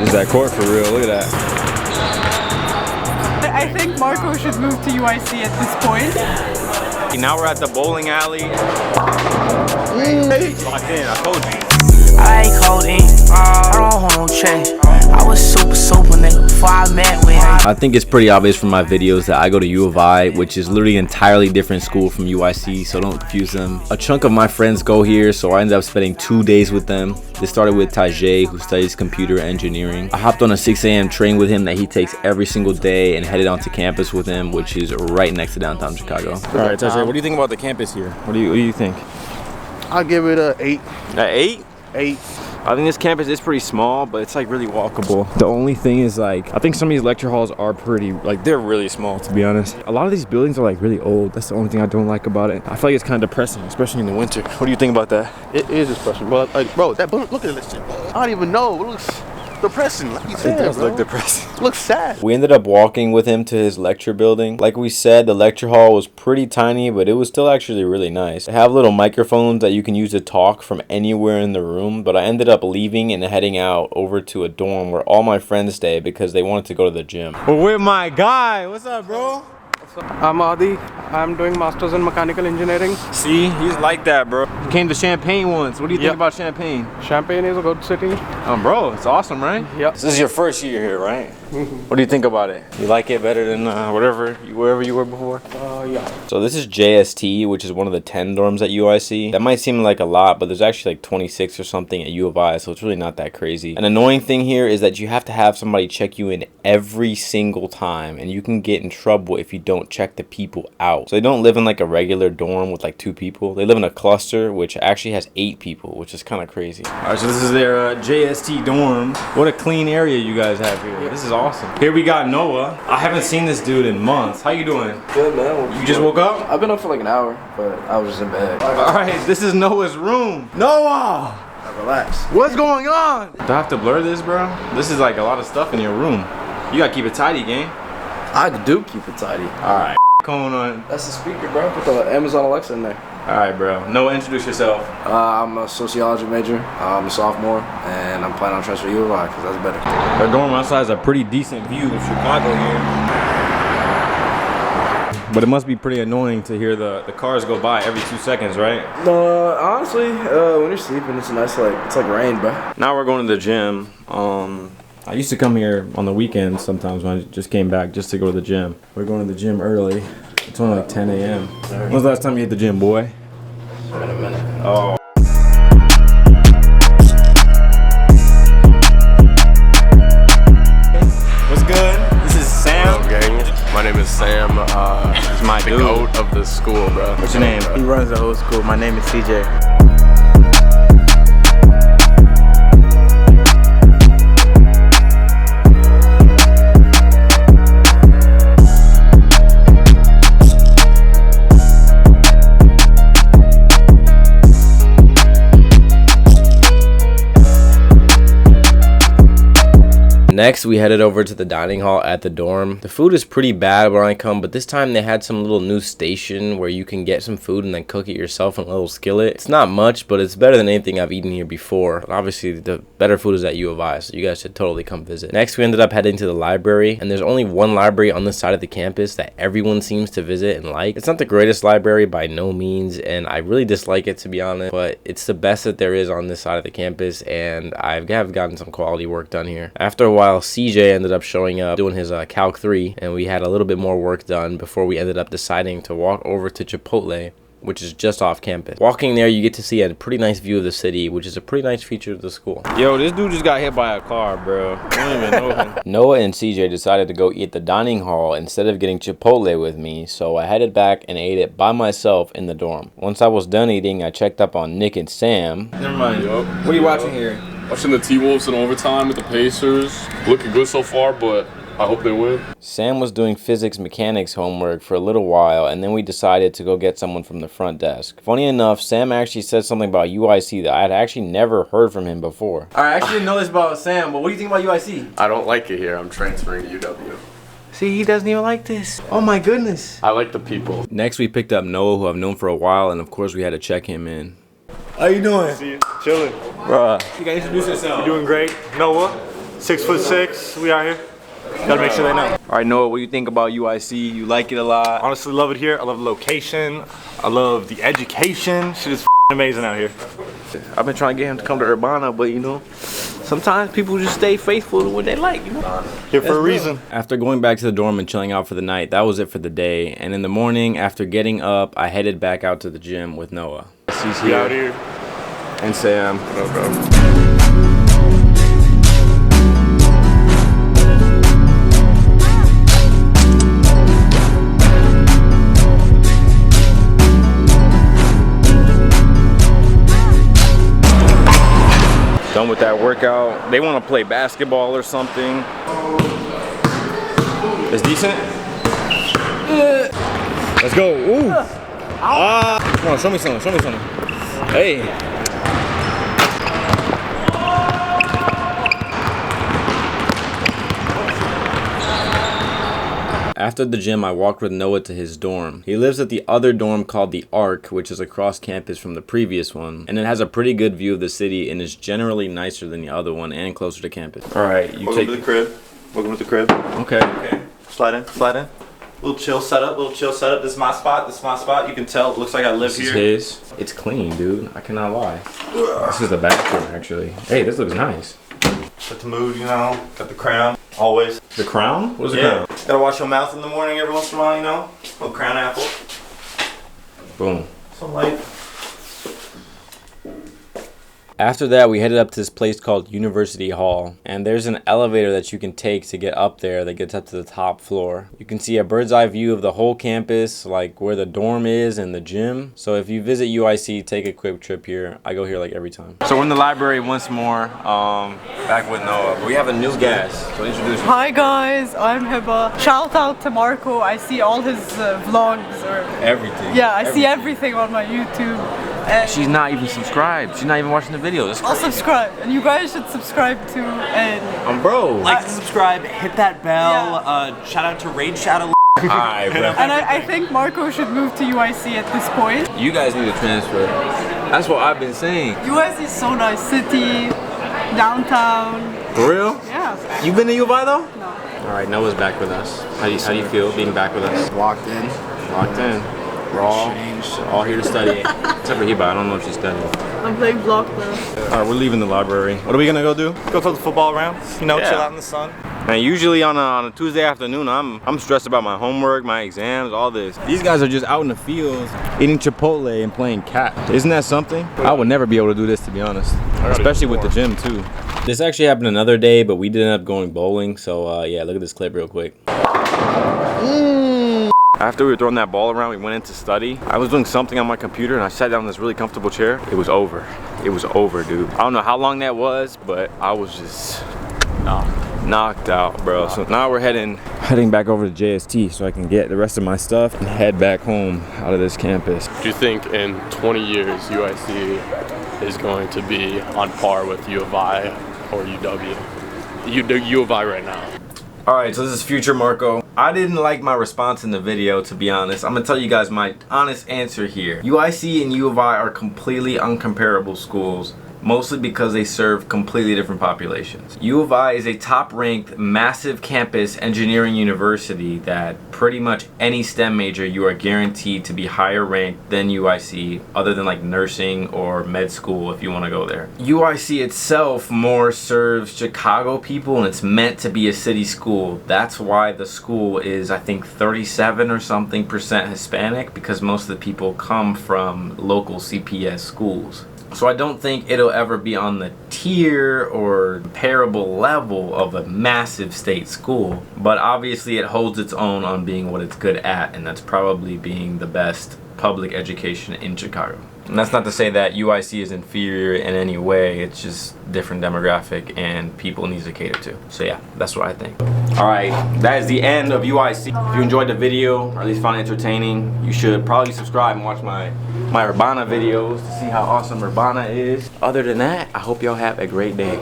Is that court for real? Look at that. I think Marco should move to UIC at this point. Now we're at the bowling alley. Locked in, I told you. I ain't holding, I don't hold no change. I was super nigga before I met with him. I think it's pretty obvious from my videos that I go to U of I, which is literally an entirely different school from UIC, so don't confuse them. A chunk of my friends go here, so I ended up spending 2 days with them. This started with Tajay, who studies computer engineering. I hopped on a 6 a.m. train with him that he takes every single day and headed onto campus with him, which is right next to downtown Chicago. All right, Tajay, what do you think about the campus here? What do you think? I'll give it a 8. An 8? 8. I think this campus is pretty small, but it's like really walkable. The only thing is like, I think some of these lecture halls are pretty, like they're really small to be honest. A lot of these buildings are like really old. That's the only thing I don't like about it. I feel like it's kind of depressing, especially in the winter. What do you think about that? It is depressing, but like, bro, that look at this shit. I don't even know. It looks depressing. Like you said, It does bro. look depressing. It looks sad. We ended up walking with him to his lecture building. Like we said, the lecture hall was pretty tiny, but it was still actually really nice. They have little microphones that you can use to talk from anywhere in the room, but I ended up leaving and heading out over to a dorm where all my friends stay because they wanted to go to the gym. Well, with my guy. What's up, bro? I'm Adi. I'm doing masters in mechanical engineering. See, he's like that, bro. He came to Champaign once. What do you think about Champaign? Champaign is a good city. Bro, it's awesome, right? Yeah. This is your first year here, right? What do you think about it? You like it better than wherever you were before? Yeah. So this is JST, which is one of the 10 dorms at UIC. That might seem like a lot, but there's actually like 26 or something at U of I, so it's really not that crazy. An annoying thing here is that you have to have somebody check you in every single time, and you can get in trouble if you don't check the people out. So they don't live in like a regular dorm with like 2 people. They live in a cluster, which actually has 8 people, which is kind of crazy. All right, so this is their JST dorm. What a clean area you guys have here. This is awesome. Here we got Noah. I haven't seen this dude in months. How you doing? Good, man. You just woke up? I've been up for like an hour, but I was just in bed. All right, this is Noah's room. Noah! Relax. What's going on? Do I have to blur this, bro? This is like a lot of stuff in your room. You gotta keep it tidy, gang. I do keep it tidy. All right, going on. That's the speaker, bro. Put the Amazon Alexa in there. All right, bro. Noah, introduce yourself. I'm a sociology major. I'm a sophomore, and I'm planning on transferring to U of I because that's better. The dorm outside is a pretty decent view of Chicago here. But it must be pretty annoying to hear the cars go by every 2 seconds, right? Honestly, when you're sleeping, it's nice, it's like rain, bro. Now we're going to the gym. I used to come here on the weekends sometimes when I just came back just to go to the gym. We're going to the gym early. It's only like 10 a.m. When's the last time you hit the gym, boy? It's been a minute. Oh. What's good? This is Sam. Hello, gang. My name is Sam. This is my the dude. goat of the school, bro. What's your name? He runs the whole school. My name is CJ. Next, we headed over to the dining hall at the dorm. The food is pretty bad when I come, but this time they had some little new station where you can get some food and then cook it yourself in a little skillet. It's not much, but it's better than anything I've eaten here before. But obviously, the better food is at U of I, so you guys should totally come visit. Next, we ended up heading to the library, and there's only one library on this side of the campus that everyone seems to visit and like. It's not the greatest library by no means, and I really dislike it, to be honest, but it's the best that there is on this side of the campus, and I have gotten some quality work done here. After a while, CJ ended up showing up doing his Calc 3, and we had a little bit more work done before we ended up deciding to walk over to Chipotle, which is just off campus. Walking there, you get to see a pretty nice view of the city, which is a pretty nice feature of the school. Yo, this dude just got hit by a car, bro. I don't even know him. Noah and CJ decided to go eat at the dining hall instead of getting Chipotle with me, so I headed back and ate it by myself in the dorm. Once I was done eating, I checked up on Nick and Sam. Never mind. What are you watching here? Watching the T-Wolves in overtime with the Pacers. Looking good so far, but I hope they win. Sam was doing physics mechanics homework for a little while, and then we decided to go get someone from the front desk. Funny enough, Sam actually said something about UIC that I had actually never heard from him before. All right, I actually didn't know this about Sam, but what do you think about UIC? I don't like it here. I'm transferring to UW. See, he doesn't even like this. Oh my goodness. I like the people. Next, we picked up Noah, who I've known for a while, and of course we had to check him in. How you doing? See you. Chilling. Bruh. You gotta introduce yourself. You're doing great. Noah. 6'6", we out here. Gotta make sure they know. All right, Noah, what do you think about UIC? You like it a lot? Honestly, love it here. I love the location. I love the education. Shit is amazing out here. I've been trying to get him to come to Urbana, but you know, sometimes people just stay faithful to what they like, you know? Here for a reason. After going back to the dorm and chilling out for the night, that was it for the day. And in the morning, after getting up, I headed back out to the gym with Noah. He's We out here. And Sam. What up, bro? Done with that workout. They want to play basketball or something. It's decent. Let's go. Ooh. Come on, show me something. Show me something. Hey. After the gym, I walked with Noah to his dorm. He lives at the other dorm called the Arc, which is across campus from the previous one, and it has a pretty good view of the city and is generally nicer than the other one and closer to campus. All right, you Welcome to the crib. Welcome to the crib. Okay. Okay. Slide in. Slide in. Little chill setup. Little chill setup. This is my spot. This is my spot. You can tell. It looks like I live This here. is his. It's clean, dude. I cannot lie. This is the bathroom, actually. Hey, this looks nice. Set the mood, you know. Got the crown. Always. The crown? What's the Yeah. crown? Gotta wash your mouth in the morning every once in a while, you know. Little crown apple. Boom. Some light. After that, we headed up to this place called University Hall, and there's an elevator that you can take to get up there that gets up to the top floor. You can see a bird's eye view of the whole campus, like where the dorm is and the gym. So if you visit UIC, take a quick trip here. I go here like every time. So we're in the library once more, back with Noah. We have a new guest, so introduce him. Hi guys, I'm Hiba. Shout out to Marco. I see all his vlogs or Everything. yeah, I see everything on my YouTube. And She's not even subscribed. She's not even watching the video. That's I'll subscribe, and you guys should subscribe too. And bro. Like and subscribe, hit that bell. Shout out to Raid Shadow. Alright, bro. and I think Marco should move to UIC at this point. You guys need to transfer. That's what I've been saying. UIC is so nice, city, downtown. For real? Yeah. You been to U of I though? No. Alright, Noah's back with us. How do you feel being back with us? Locked in. Locked in. We're all here to study. Except for Hiba, I don't know if she's studying. I'm playing block now. Alright, we're leaving the library. What are we gonna go do? Go throw the football around. You know, Yeah. chill out in the sun. Man, usually on a Tuesday afternoon, I'm stressed about my homework, my exams, all this. These guys are just out in the fields eating Chipotle and playing cat. Isn't that something? I would never be able to do this, to be honest. Especially with the gym too. This actually happened another day, but we did end up going bowling. So yeah, look at this clip real quick. After we were throwing that ball around, we went in to study. I was doing something on my computer and I sat down in this really comfortable chair. It was over. It was over, dude. I don't know how long that was, but I was just knocked out, bro. So now we're heading back over to JST so I can get the rest of my stuff and head back home out of this campus. Do you think in 20 years UIC is going to be on par with U of I or UW? U of I right now. Alright, so this is future Marco. I didn't like my response in the video, to be honest. I'm gonna tell you guys my honest answer here. UIC and U of I are completely uncomparable schools, mostly because they serve completely different populations. U of I is a top-ranked, massive campus engineering university that pretty much any STEM major you are guaranteed to be higher ranked than UIC, other than like nursing or med school if you want to go there. UIC itself more serves Chicago people and it's meant to be a city school. That's why the school is, I think, 37 or something % Hispanic, because most of the people come from local CPS schools. So I don't think it'll ever be on the tier or comparable level of a massive state school, but obviously it holds its own on being what it's good at, and that's probably being the best public education in Chicago. And that's not to say that UIC is inferior in any way, it's just different demographic and people needs to cater to. So yeah, that's what I think. Alright, that is the end of UIC. If you enjoyed the video, or at least found it entertaining, you should probably subscribe and watch my Urbana videos to see how awesome Urbana is. Other than that, I hope y'all have a great day.